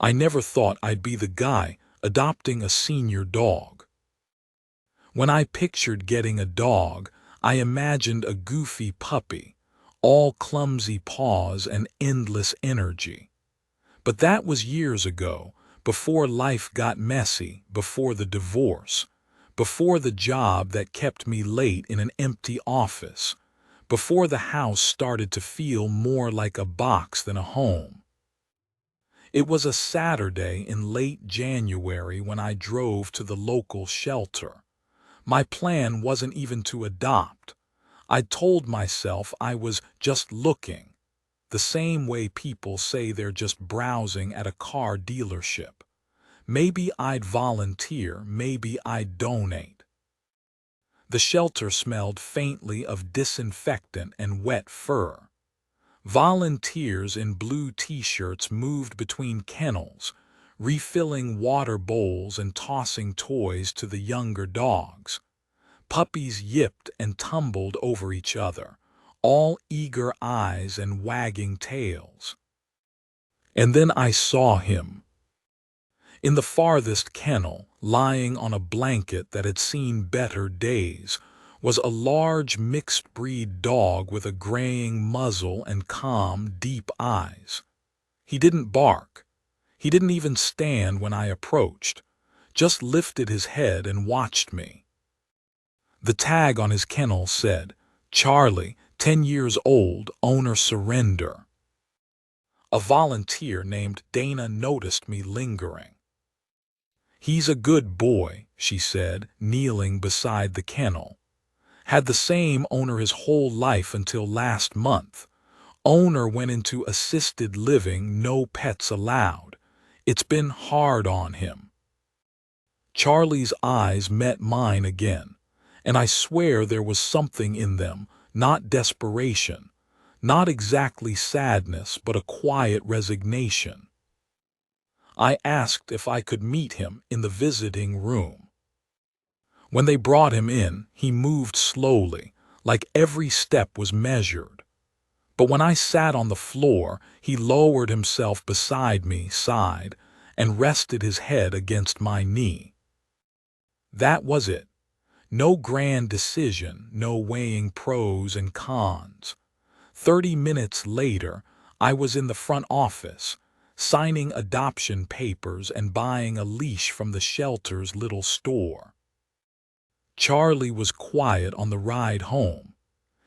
I never thought I'd be the guy adopting a senior dog. When I pictured getting a dog, I imagined a goofy puppy, all clumsy paws and endless energy. But that was years ago, before life got messy, before the divorce, before the job that kept me late in an empty office, before the house started to feel more like a box than a home. It was a Saturday in late January when I drove to the local shelter. My plan wasn't even to adopt. I told myself I was just looking, the same way people say they're just browsing at a car dealership. Maybe I'd volunteer, maybe I'd donate. The shelter smelled faintly of disinfectant and wet fur. Volunteers in blue t-shirts moved between kennels, refilling water bowls and tossing toys to the younger dogs. Puppies yipped and tumbled over each other, all eager eyes and wagging tails. And then I saw him. In the farthest kennel, lying on a blanket that had seen better days, was a large mixed-breed dog with a graying muzzle and calm, deep eyes. He didn't bark. He didn't even stand when I approached, just lifted his head and watched me. The tag on his kennel said, "Charlie, 10 years old, owner surrender." A volunteer named Dana noticed me lingering. "He's a good boy," she said, kneeling beside the kennel. "Had the same owner his whole life until last month. Owner went into assisted living, no pets allowed. It's been hard on him." Charlie's eyes met mine again, and I swear there was something in them, not desperation, not exactly sadness, but a quiet resignation. I asked if I could meet him in the visiting room. When they brought him in, he moved slowly, like every step was measured. But when I sat on the floor, he lowered himself beside me, sighed, and rested his head against my knee. That was it. No grand decision, no weighing pros and cons. 30 minutes later, I was in the front office, signing adoption papers and buying a leash from the shelter's little store. Charlie was quiet on the ride home.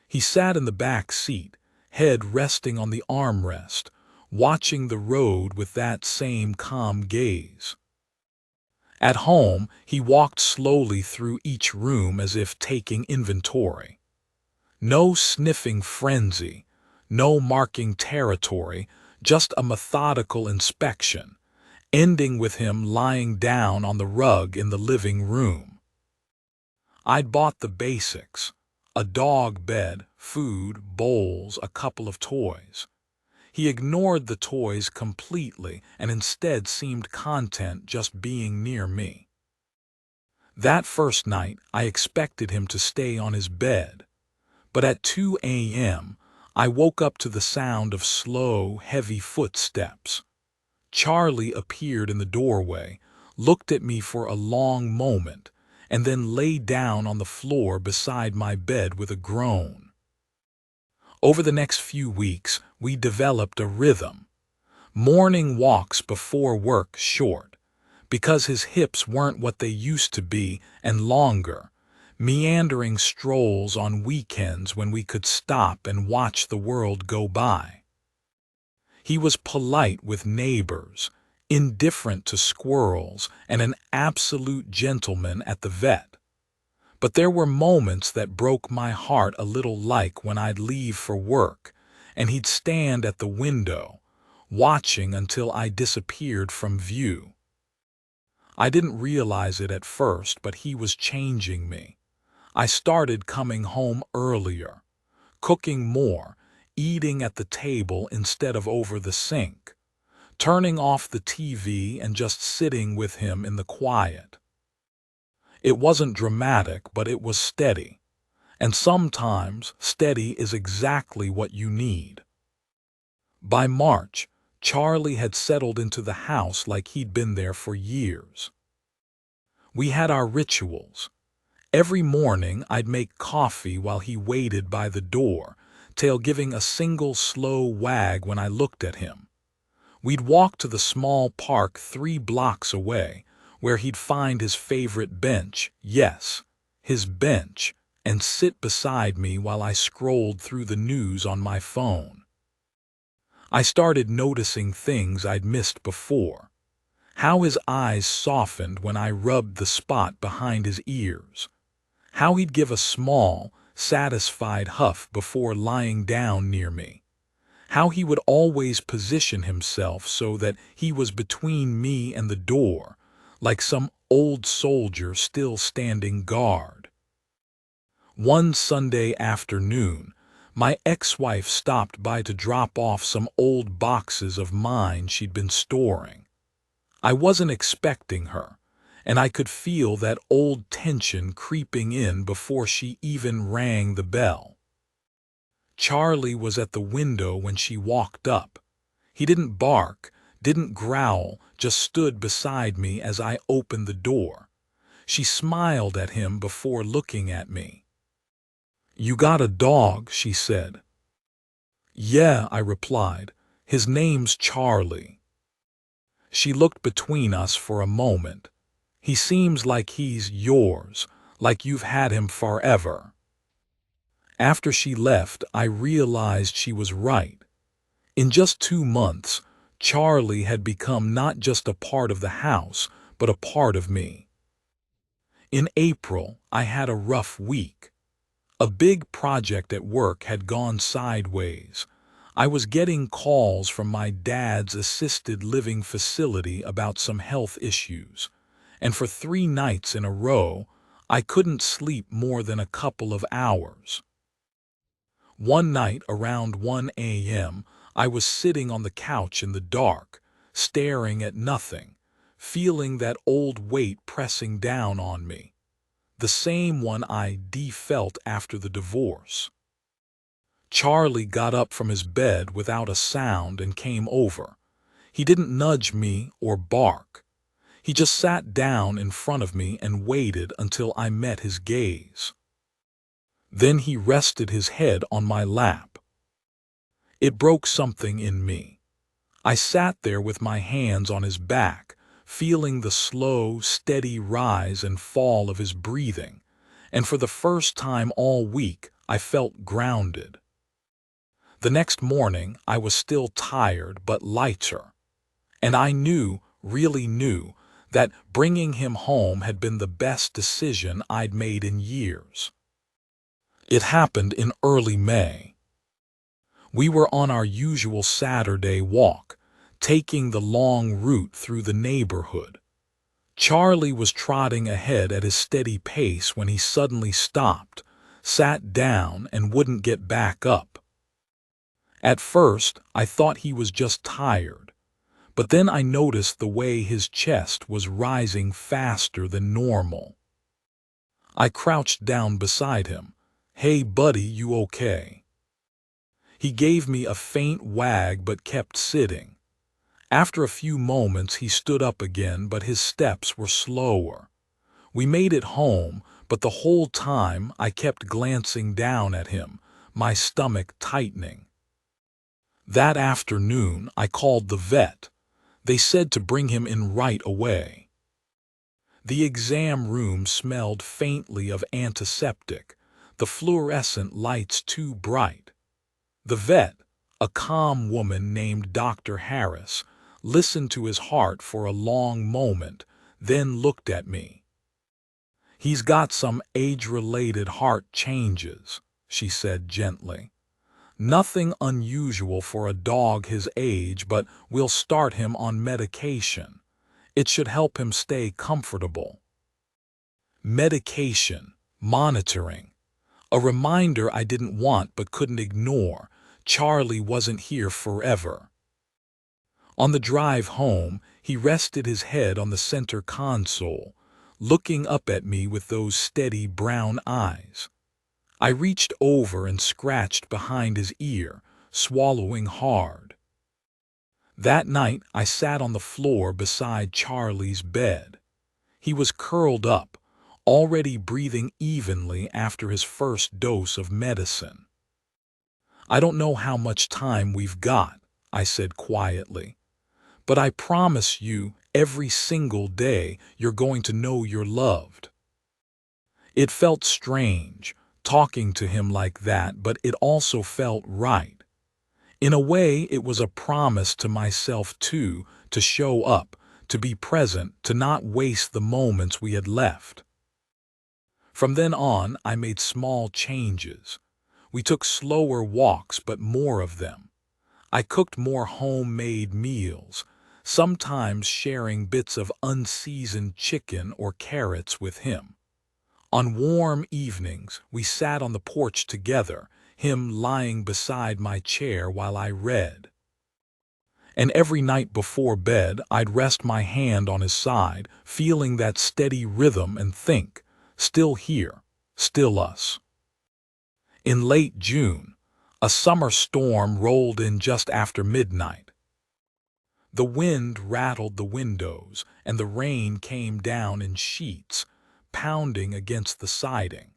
He sat in the back seat, head resting on the armrest, watching the road with that same calm gaze. At home, he walked slowly through each room as if taking inventory. No sniffing frenzy, no marking territory, just a methodical inspection, ending with him lying down on the rug in the living room. I'd bought the basics: a dog bed, food, bowls, a couple of toys. He ignored the toys completely and instead seemed content just being near me. That first night, I expected him to stay on his bed, but at 2 a.m., I woke up to the sound of slow, heavy footsteps. Charlie appeared in the doorway, looked at me for a long moment, and then lay down on the floor beside my bed with a groan. Over the next few weeks, we developed a rhythm. Morning walks before work, short, because his hips weren't what they used to be, and longer, meandering strolls on weekends when we could stop and watch the world go by. He was polite with neighbors, indifferent to squirrels, and an absolute gentleman at the vet. But there were moments that broke my heart a little, like when I'd leave for work, and he'd stand at the window, watching until I disappeared from view. I didn't realize it at first, but he was changing me. I started coming home earlier, cooking more, eating at the table instead of over the sink, turning off the TV and just sitting with him in the quiet. It wasn't dramatic, but it was steady. And sometimes steady is exactly what you need. By March, Charlie had settled into the house like he'd been there for years. We had our rituals. Every morning I'd make coffee while he waited by the door, tail giving a single slow wag when I looked at him. We'd walk to the small park 3 blocks away, where he'd find his favorite bench, yes, his bench, and sit beside me while I scrolled through the news on my phone. I started noticing things I'd missed before. How his eyes softened when I rubbed the spot behind his ears. How he'd give a small, satisfied huff before lying down near me. How he would always position himself so that he was between me and the door, like some old soldier still standing guard. One Sunday afternoon, my ex-wife stopped by to drop off some old boxes of mine she'd been storing. I wasn't expecting her, and I could feel that old tension creeping in before she even rang the bell. Charlie was at the window when she walked up. He didn't bark, didn't growl, just stood beside me as I opened the door. She smiled at him before looking at me. "You got a dog," she said. "Yeah," I replied. "His name's Charlie." She looked between us for a moment. "He seems like he's yours, like you've had him forever." After she left, I realized she was right. In just 2 months, Charlie had become not just a part of the house, but a part of me. In April, I had a rough week. A big project at work had gone sideways. I was getting calls from my dad's assisted living facility about some health issues, and for 3 nights in a row, I couldn't sleep more than a couple of hours. One night around 1 a.m., I was sitting on the couch in the dark, staring at nothing, feeling that old weight pressing down on me, the same one I felt after the divorce. Charlie got up from his bed without a sound and came over. He didn't nudge me or bark. He just sat down in front of me and waited until I met his gaze. Then he rested his head on my lap. It broke something in me. I sat there with my hands on his back, feeling the slow, steady rise and fall of his breathing, and for the first time all week I felt grounded. The next morning I was still tired but lighter, and I knew, really knew, that bringing him home had been the best decision I'd made in years. It happened in early May. We were on our usual Saturday walk, taking the long route through the neighborhood. Charlie was trotting ahead at his steady pace when he suddenly stopped, sat down, and wouldn't get back up. At first, I thought he was just tired, but then I noticed the way his chest was rising faster than normal. I crouched down beside him. "Hey buddy, you okay?" He gave me a faint wag but kept sitting. After a few moments he stood up again, but his steps were slower. We made it home, but the whole time I kept glancing down at him, my stomach tightening. That afternoon I called the vet. They said to bring him in right away. The exam room smelled faintly of antiseptic, the fluorescent lights too bright. The vet, a calm woman named Dr. Harris, listened to his heart for a long moment, then looked at me. "He's got some age-related heart changes," she said gently. "Nothing unusual for a dog his age, but we'll start him on medication. It should help him stay comfortable." Medication, monitoring, a reminder I didn't want but couldn't ignore. Charlie wasn't here forever. On the drive home, he rested his head on the center console, looking up at me with those steady brown eyes. I reached over and scratched behind his ear, swallowing hard. That night, I sat on the floor beside Charlie's bed. He was curled up, already breathing evenly after his first dose of medicine. "I don't know how much time we've got," I said quietly, "but I promise you every single day you're going to know you're loved." It felt strange, talking to him like that, but it also felt right. In a way, it was a promise to myself too, to show up, to be present, to not waste the moments we had left. From then on, I made small changes. We took slower walks, but more of them. I cooked more homemade meals, sometimes sharing bits of unseasoned chicken or carrots with him. On warm evenings, we sat on the porch together, him lying beside my chair while I read. And every night before bed, I'd rest my hand on his side, feeling that steady rhythm and think, still here, still us. In late June, a summer storm rolled in just after midnight. The wind rattled the windows, and the rain came down in sheets, pounding against the siding.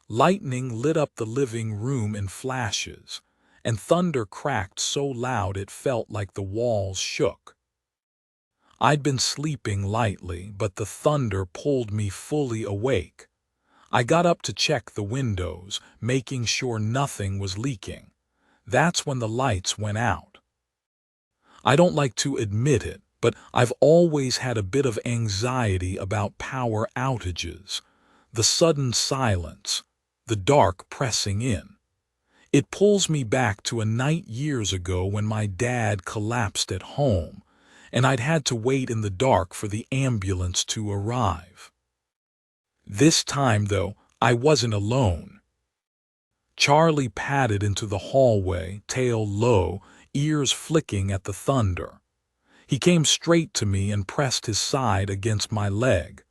Lightning lit up the living room in flashes, and thunder cracked so loud it felt like the walls shook. I'd been sleeping lightly, but the thunder pulled me fully awake. I got up to check the windows, making sure nothing was leaking. That's when the lights went out. I don't like to admit it, but I've always had a bit of anxiety about power outages. The sudden silence, the dark pressing in. It pulls me back to a night years ago when my dad collapsed at home, and I'd had to wait in the dark for the ambulance to arrive. This time, though, I wasn't alone. Charlie padded into the hallway, tail low, ears flicking at the thunder. He came straight to me and pressed his side against my leg.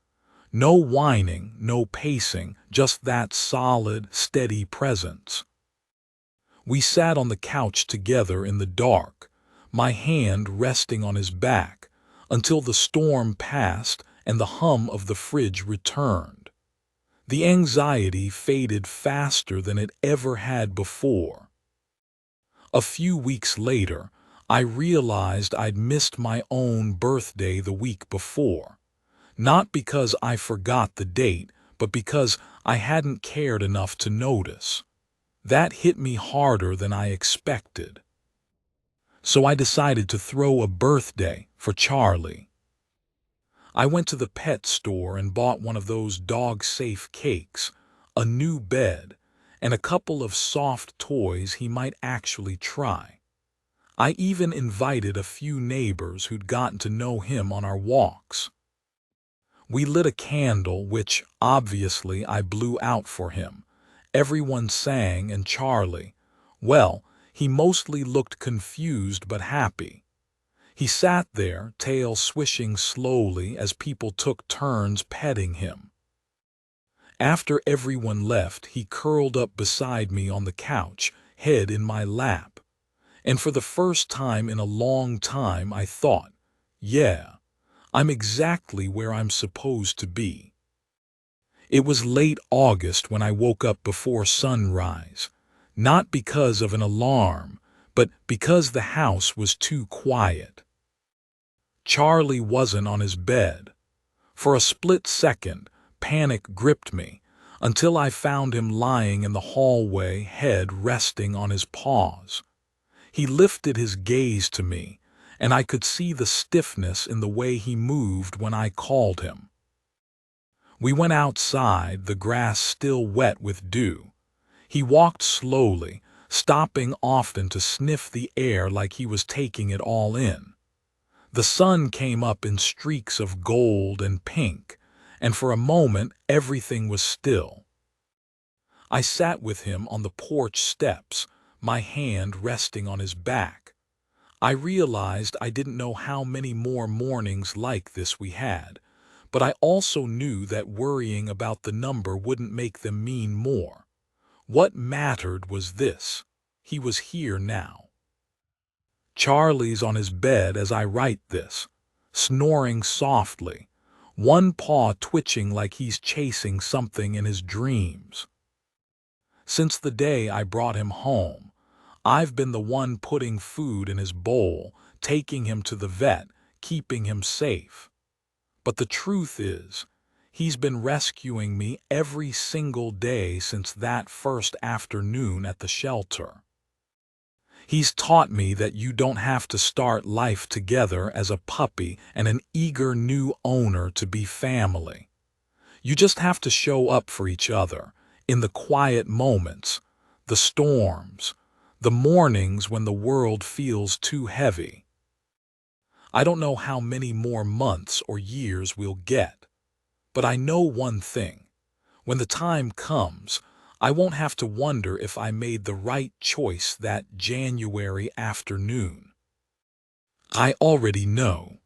No whining, no pacing, just that solid, steady presence. We sat on the couch together in the dark, my hand resting on his back, until the storm passed and the hum of the fridge returned. The anxiety faded faster than it ever had before. A few weeks later, I realized I'd missed my own birthday the week before. Not because I forgot the date, but because I hadn't cared enough to notice. That hit me harder than I expected. So I decided to throw a birthday for Charlie. I went to the pet store and bought one of those dog-safe cakes, a new bed, and a couple of soft toys he might actually try. I even invited a few neighbors who'd gotten to know him on our walks. We lit a candle, which, obviously, I blew out for him. Everyone sang, and Charlie, well, he mostly looked confused but happy. He sat there, tail swishing slowly as people took turns petting him. After everyone left, he curled up beside me on the couch, head in my lap. And for the first time in a long time, I thought, yeah, I'm exactly where I'm supposed to be. It was late August when I woke up before sunrise, not because of an alarm, but because the house was too quiet. Charlie wasn't on his bed. For a split second, panic gripped me, until I found him lying in the hallway, head resting on his paws. He lifted his gaze to me, and I could see the stiffness in the way he moved when I called him. We went outside, the grass still wet with dew. He walked slowly, stopping often to sniff the air like he was taking it all in. The sun came up in streaks of gold and pink, and for a moment everything was still. I sat with him on the porch steps, my hand resting on his back. I realized I didn't know how many more mornings like this we had, but I also knew that worrying about the number wouldn't make them mean more. What mattered was this: he was here now. Charlie's on his bed as I write this, snoring softly, one paw twitching like he's chasing something in his dreams. Since the day I brought him home, I've been the one putting food in his bowl, taking him to the vet, keeping him safe. But the truth is, he's been rescuing me every single day since that first afternoon at the shelter. He's taught me that you don't have to start life together as a puppy and an eager new owner to be family. You just have to show up for each other in the quiet moments, the storms, the mornings when the world feels too heavy. I don't know how many more months or years we'll get, but I know one thing. When the time comes, I won't have to wonder if I made the right choice that January afternoon. I already know.